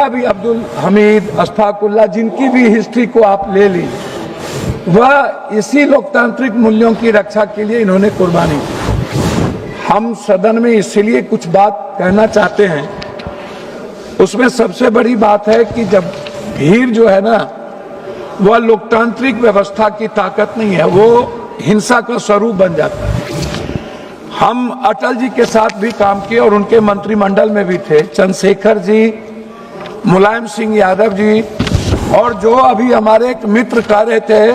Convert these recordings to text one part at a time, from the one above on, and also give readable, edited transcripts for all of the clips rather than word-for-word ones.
जिनका भी अब्दुल हमीद, अशफाकुल्ला, जिनकी भी हिस्ट्री को आप ले ली, वह इसी लोकतांत्रिक मूल्यों की रक्षा के लिए इन्होंने कुर्बानी की। हम सदन में इसलिए कुछ बात कहना चाहते हैं, उसमें सबसे बड़ी बात है कि जब भीड़ जो है ना, वह लोकतांत्रिक व्यवस्था की ताकत नहीं है, वो हिंसा का स्वरूप बन जाता है। हम अटल जी के साथ भी काम किए और उनके मंत्रिमंडल में भी थे, चंद्रशेखर जी, मुलायम सिंह यादव जी, और जो अभी हमारे एक मित्र कह रहे थे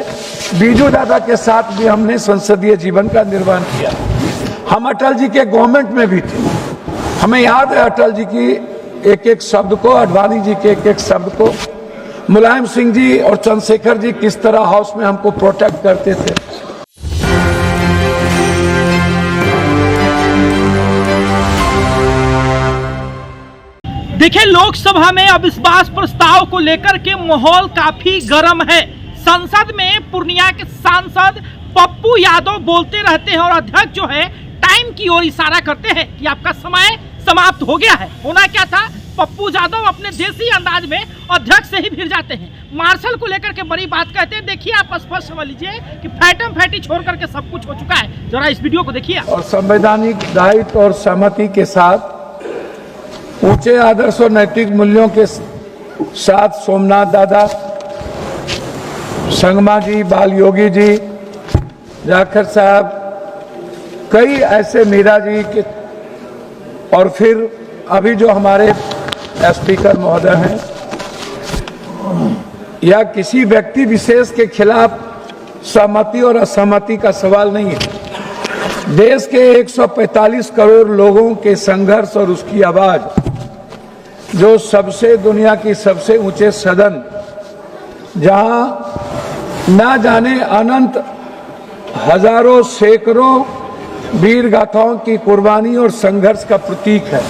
बीजू दादा के साथ भी हमने संसदीय जीवन का निर्वहन किया। हम अटल जी के गवर्नमेंट में भी थे, हमें याद है अटल जी की एक एक शब्द को, अडवाणी जी के एक एक शब्द को, मुलायम सिंह जी और चंद्रशेखर जी किस तरह हाउस में हमको प्रोटेक्ट करते थे। देखिए, लोकसभा में अविश्वास प्रस्ताव को लेकर के माहौल काफी गर्म है। संसद में पूर्णिया के सांसद पप्पू यादव बोलते रहते हैं और अध्यक्ष जो है टाइम की ओर इशारा करते हैं कि आपका समय समाप्त हो गया है। होना क्या था, पप्पू यादव अपने देसी अंदाज में अध्यक्ष से ही भिड़ जाते हैं, मार्शल को लेकर के बड़ी बात कहते हैं। देखिए, आप स्पष्ट समझ लीजिए कि फैटम फैटी छोड़ करके सब कुछ हो चुका है। जरा इस वीडियो को देखिए। और संवैधानिक दायित्व और सहमति के साथ ऊंचे आदर्श और नैतिक मूल्यों के साथ सोमनाथ दादा, संगमा जी, बाल योगी जी, जाखड़ साहब, कई ऐसे मीरा जी के, और फिर अभी जो हमारे स्पीकर महोदय हैं, या किसी व्यक्ति विशेष के खिलाफ सहमति और असहमति का सवाल नहीं है। देश के 145 करोड़ लोगों के संघर्ष और उसकी आवाज, जो सबसे दुनिया की सबसे ऊंचे सदन, जहां ना जाने अनंत हजारों सैकड़ों वीर गाथाओं की कुर्बानी और संघर्ष का प्रतीक है।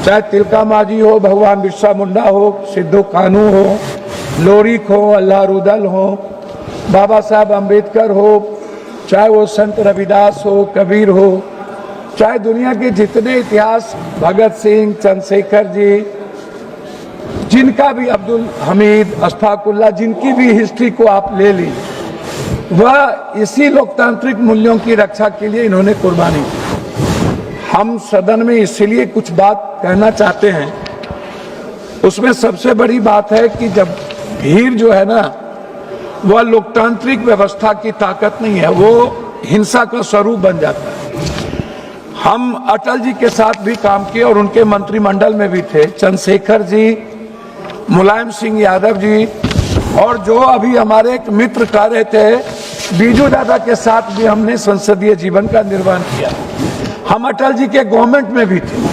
चाहे तिलका मांझी हो, भगवान बिरसा मुंडा हो, सिद्धू कानू हो, लोरिक हो, अल्लाह रुदल हो, बाबा साहब अम्बेडकर हो, चाहे वो संत रविदास हो, कबीर हो, चाहे दुनिया के जितने इतिहास, भगत सिंह, चंद्रशेखर जी, जिनका भी अब्दुल हमीद, अशफाकुल्ला, जिनकी भी हिस्ट्री को आप ले ली, वह इसी लोकतांत्रिक मूल्यों की रक्षा के लिए इन्होंने कुर्बानी की। हम सदन में इसलिए कुछ बात कहना चाहते हैं, उसमें सबसे बड़ी बात है कि जब भीड़ जो है ना, वह लोकतांत्रिक व्यवस्था की ताकत नहीं है, वो हिंसा का स्वरूप बन जाता है। हम अटल जी के साथ भी काम किए और उनके मंत्रिमंडल में भी थे, चंद्रशेखर जी, मुलायम सिंह यादव जी, और जो अभी हमारे एक मित्र कह रहे थे बीजू दादा के साथ भी हमने संसदीय जीवन का निर्वहन किया। हम अटल जी के गवर्नमेंट में भी थे,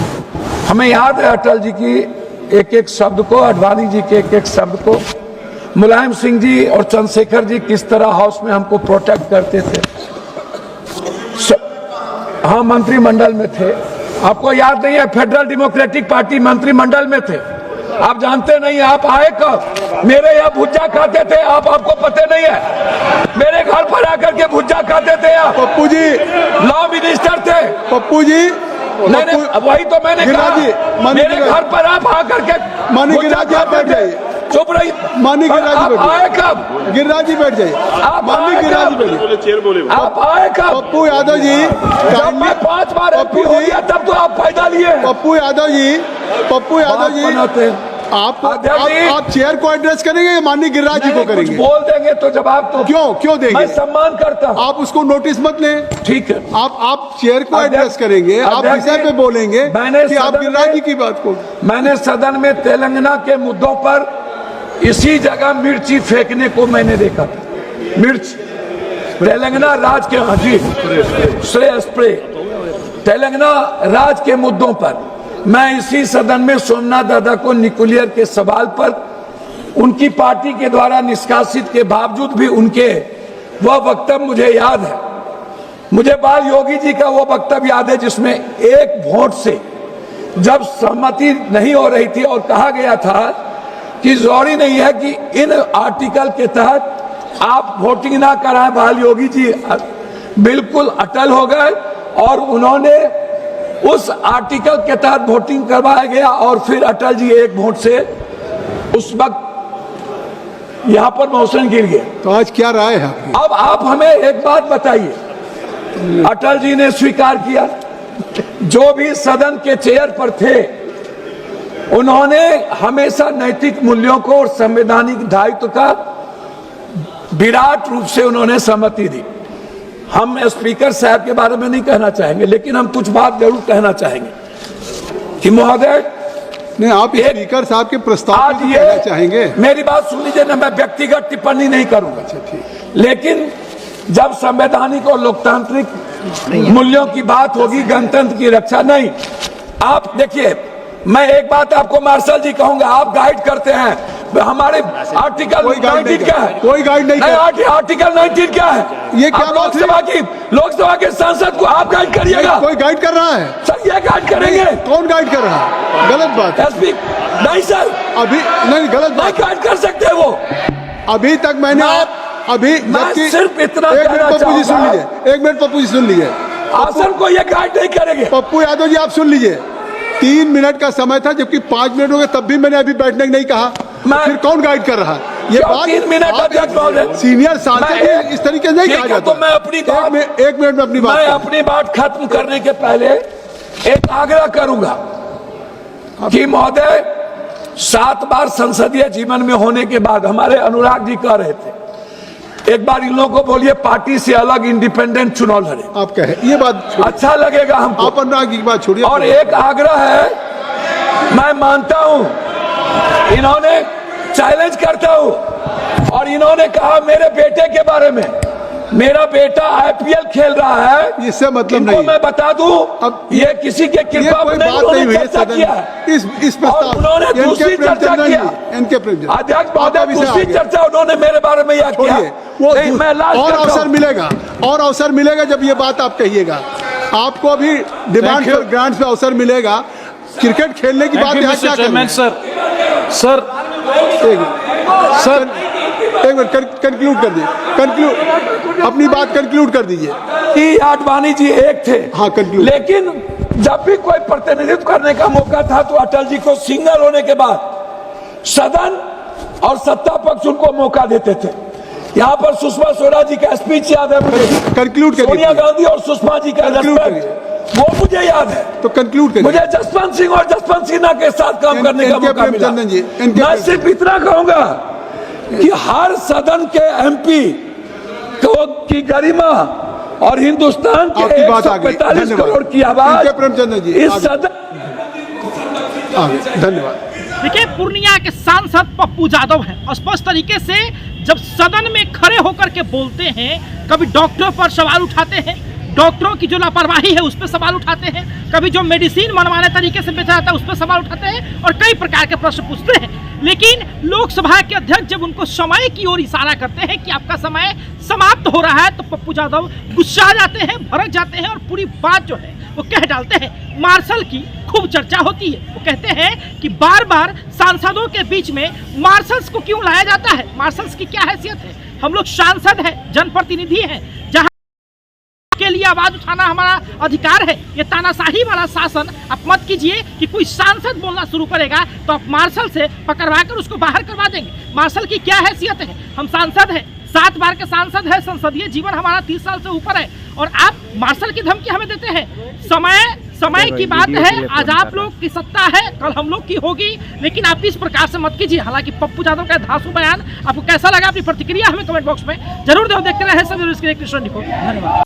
हमें याद है अटल जी की एक एक शब्द को, अडवाणी जी के एक एक शब्द को, मुलायम सिंह जी और चंद्रशेखर जी किस तरह हाउस में हमको प्रोटेक्ट करते थे। हाँ, मंत्रिमंडल में थे। आपको याद नहीं है, फेडरल डेमोक्रेटिक पार्टी मंत्रिमंडल में थे। आप जानते नहीं, आप आए कब? मेरे यहाँ भुज्जा खाते थे आप, आपको पता नहीं है? मेरे घर पर आकर के भुज्जा खाते थे आप। पप्पू जी लॉ मिनिस्टर थे। पप्पू जी नहीं, वही तो मैंने कहा, मेरे घर पर आप आकर के मानी गिरिराज जी आप बैठ जाइए। चुप रही। मानी गिरिराज जी आए कब? गिरिराज जी बैठ जाइए। आप मानी गिरिराज जी बैठिए। आप आए कब? पप्पू यादव जी, जब मैं 5 बार एमपी हो गया तब तो आप फायदा लिए। पप्पू यादव जी, आप चेयर को एड्रेस करेंगे या माननीय गिरिराज जी को करेंगे? बोल देंगे तो जवाब तो क्यों देंगे? मैं सम्मान करता हूं। आप उसको नोटिस मत लें, ठीक है। आप चेयर को एड्रेस करेंगे, आप विषय पे बोलेंगे कि आप गिरिराज जी की बात को। मैंने सदन में तेलंगाना के मुद्दों पर इसी जगह मिर्ची फेंकने को मैंने देखा था। मिर्च तेलंगाना राज के, हाँ जी, स्प्रे तेलंगाना राज के मुद्दों पर मैं इसी सदन में सोमनाथ दादा को न्यूक्लियर के सवाल पर उनकी पार्टी के द्वारा निष्कासित के बावजूद भी उनके वह वक्तव्य मुझे याद है। मुझे बाल योगी जी का वो वक्तव्य याद है जिसमें एक वोट से जब सहमति नहीं हो रही थी और कहा गया था कि जरूरी नहीं है कि इन आर्टिकल के तहत आप वोटिंग ना कराएं, बाल योगी जी बिल्कुल अटल हो गए और उन्होंने उस आर्टिकल के तहत वोटिंग करवाया गया और फिर अटल जी एक वोट से उस वक्त यहां पर मोशन गिर गया। तो आज क्या राय है आपकी? अब आप हमें एक बात बताइए, अटल जी ने स्वीकार किया, जो भी सदन के चेयर पर थे उन्होंने हमेशा नैतिक मूल्यों को और संवैधानिक दायित्व का विराट रूप से उन्होंने सहमति दी। हम स्पीकर साहब के बारे में नहीं कहना चाहेंगे, लेकिन हम कुछ बात जरूर कहना चाहेंगे कि महोदय, नहीं आप स्पीकर साहब के प्रस्ताव आज को ये कहना चाहेंगे? मेरी बात सुन लीजिए ना, मैं व्यक्तिगत टिप्पणी नहीं करूंगा। अच्छा ठीक। लेकिन जब संवैधानिक और लोकतांत्रिक मूल्यों की बात होगी, गणतंत्र की रक्षा नहीं, आप देखिए, मैं एक बात आपको मार्शल जी कहूंगा, आप गाइड करते हैं हमारे आर्टिकल 19 क्या है? कोई गाइड नहीं कर। आर्टिकल 19 क्या है? ये क्या बात है? लोकसभा के सांसद को आप गाइड करिएगा। कोई गाइड कर रहा है सर, ये गाइड करेंगे? कौन गाइड कर रहा है? गलत बात है। एसपी नहीं सर, अभी नहीं, गलत नहीं बात। गाइड कर सकते वो। अभी तक मैंने अभी मैं सिर्फ इतना एक कहना मिनट पप्पू जी सुन चाहूंगा, लीजिए, एक मिनट पप्पू जी सुन लीजिए। आसन को ये गाइड नहीं करेंगे। पप्पू यादव जी आप सुन लीजिए, 3 मिनट का समय था, जबकि 5 मिनट हो गए, तब भी मैंने अभी बैठने को नहीं कहा। फिर कौन गाइड कर रहा है? ये बात 3 मिनट अध्यक्ष महोदय, सीनियर सांसद इस तरीके से नहीं कहा जाता। तो मैं अपनी बात एक मिनट में अपनी बात मैं अपनी बात खत्म करने के पहले एक आग्रह करूंगा कि महोदय, 7 बार संसदीय जीवन में होने के बाद हमारे अनुराग जी कह रहे थे, एक बार इन लोगों को बोलिए पार्टी से अलग इंडिपेंडेंट चुनाव लड़े। आप कहे ये बात अच्छा लगेगा हमको। आप अनुराग जी की बात छोड़िए। और एक आग्रह है, मैं मानता हूं, इन्होंने चैलेंज करता हूं, और इन्होंने कहा मेरे बेटे के बारे में, मेरा बेटा आईपीएल खेल रहा है, इससे मतलब नहीं। मैं बता दूं, अब ये किसी के कृपा कोई नहीं, बात नहीं हुई चर्चा किया है। इस प्रस्ताव उन्होंने दूसरी चर्चा किया। अध्यक्ष महोदय, दूसरी चर्चा उन्होंने मेरे बारे में यह किया। वो मैं और अवसर मिलेगा, और अवसर मिलेगा जब ये बात आप कहिएगा। आपको अभी डिमांड फॉर ग्रांट्स पे अवसर मिलेगा। क्रिकेट खेलने की बात यहाँ क्या करें? सर एक मिनट कंक्लूड कर दीजिए, अपनी बात कंक्लूड कर दीजिए। कि आडवाणी जी एक थे, हाँ कंक्लूड। लेकिन जब भी कोई प्रतिनिधित्व करने का मौका था तो अटल जी को सिंगल होने के बाद सदन और सत्ता पक्ष उनको मौका देते थे। यहाँ पर सुषमा स्वराज जी का स्पीच याद है मुझे, कंक्लूड कर सोनिया गांधी और सुषमा जी का वो मुझे याद है। तो कंक्लूड करिए। मुझे जसवंत सिंह और जसवंत सिन्हा के साथ काम करने का मौका मिला। मैं सिर्फ इतना कहूंगा कि हर सदन के एमपी की गरिमा और हिंदुस्तान के 145 करोड़ की आवाज इस सदन। धन्यवाद। देखिए, पूर्णिया के सांसद पप्पू यादव हैं, स्पष्ट तरीके से जब सदन में खड़े होकर के बोलते हैं, कभी डॉक्टरों पर सवाल उठाते हैं, डॉक्टरों की जो लापरवाही है उस पर सवाल उठाते हैं, कभी जो मेडिसिन मनमाने तरीके से बेचा जाता है उस पर सवाल उठाते हैं, और कई प्रकार के प्रश्न पूछते हैं। लेकिन लोकसभा के अध्यक्ष जब उनको समय की ओर इशारा करते हैं कि आपका समय समाप्त हो रहा है, तो पप्पू यादव गुस्सा जाते हैं, भड़क जाते हैं और पूरी बात जो है वो कह डालते हैं। मार्शल की खूब चर्चा होती है, वो कहते हैं कि बार बार सांसदों के बीच में मार्शल्स को क्यों लाया जाता है, मार्शल्स की क्या हैसियत है, हम लोग सांसद हैं, जनप्रतिनिधि हैं, जहां के लिए आवाज उठाना हमारा अधिकार है। ये तानाशाही वाला शासन आप मत कीजिए कि कोई सांसद बोलना शुरू करेगा तो आप मार्शल से पकड़वा कर उसको बाहर करवा देंगे। मार्शल की क्या हैसियत है, हम सांसद हैं, 7 बार के सांसद है, संसदीय जीवन हमारा 30 साल से ऊपर है, और आप मार्शल की धमकी हमें देते हैं। समय की बात है, आज आप लोग की सत्ता है, कल हम लोग की होगी, लेकिन आप इस प्रकार से मत कीजिए। हालांकि पप्पू यादव का धांसू बयान आपको कैसा लगा, अपनी प्रतिक्रिया हमें कमेंट बॉक्स में जरूर दो। देखते रहे सब, धन्यवाद।